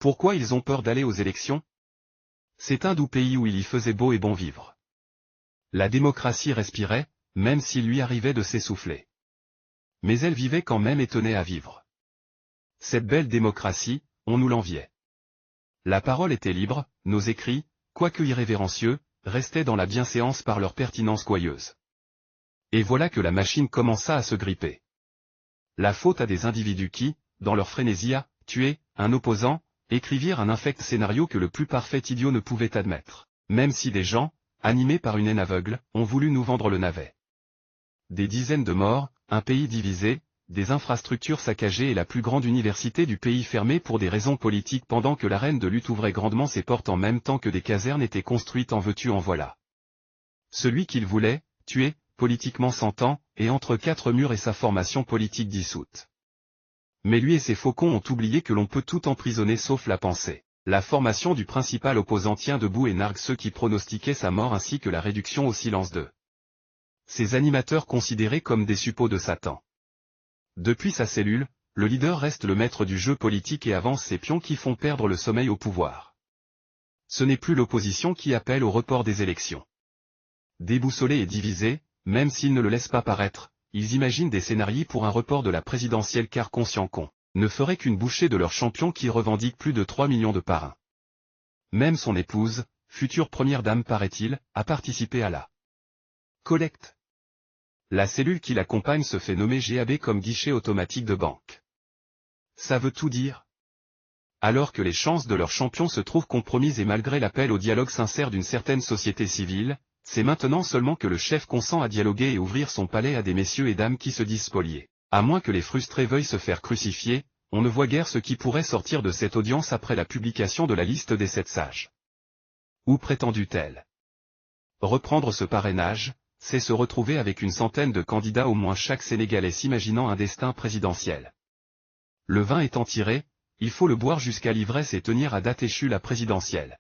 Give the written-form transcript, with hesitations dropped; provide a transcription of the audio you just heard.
Pourquoi ils ont peur d'aller aux élections? C'est un doux pays où il y faisait beau et bon vivre. La démocratie respirait, même s'il lui arrivait de s'essouffler. Mais elle vivait quand même et tenait à vivre. Cette belle démocratie, on nous l'enviait. La parole était libre, nos écrits, quoique irrévérencieux, restaient dans la bienséance par leur pertinence gouailleuse. Et voilà que la machine commença à se gripper. La faute à des individus qui, dans leur frénésia, tuaient un opposant, écrivirent un infect scénario que le plus parfait idiot ne pouvait admettre. Même si des gens, animés par une haine aveugle, ont voulu nous vendre le navet. Des dizaines de morts, un pays divisé, des infrastructures saccagées et la plus grande université du pays fermée pour des raisons politiques pendant que l'arène de lutte ouvrait grandement ses portes en même temps que des casernes étaient construites en veux-tu en voilà. Celui qu'il voulait, tuer, politiquement s'entend, et entre quatre murs et sa formation politique dissoute. Mais lui et ses faucons ont oublié que l'on peut tout emprisonner sauf la pensée. La formation du principal opposant tient debout et nargue ceux qui pronostiquaient sa mort ainsi que la réduction au silence d'eux. Ces animateurs considérés comme des suppôts de Satan. Depuis sa cellule, le leader reste le maître du jeu politique et avance ses pions qui font perdre le sommeil au pouvoir. Ce n'est plus l'opposition qui appelle au report des élections. Déboussolés et divisés, même s'ils ne le laissent pas paraître, ils imaginent des scénarios pour un report de la présidentielle car conscients qu'on ne ferait qu'une bouchée de leur champion qui revendique plus de 3 millions de parrains. Même son épouse, future première dame paraît-il, a participé à la collecte. La cellule qui l'accompagne se fait nommer GAB comme guichet automatique de banque. Ça veut tout dire. Alors que les chances de leur champion se trouvent compromises et malgré l'appel au dialogue sincère d'une certaine société civile, c'est maintenant seulement que le chef consent à dialoguer et ouvrir son palais à des messieurs et dames qui se disent spoliés. À moins que les frustrés veuillent se faire crucifier, on ne voit guère ce qui pourrait sortir de cette audience après la publication de la liste des 7 sages. Où prétendu-t-elle reprendre ce parrainage, c'est se retrouver avec une centaine de candidats au moins chaque Sénégalais s'imaginant un destin présidentiel. Le vin étant tiré, il faut le boire jusqu'à l'ivresse et tenir à date échue la présidentielle.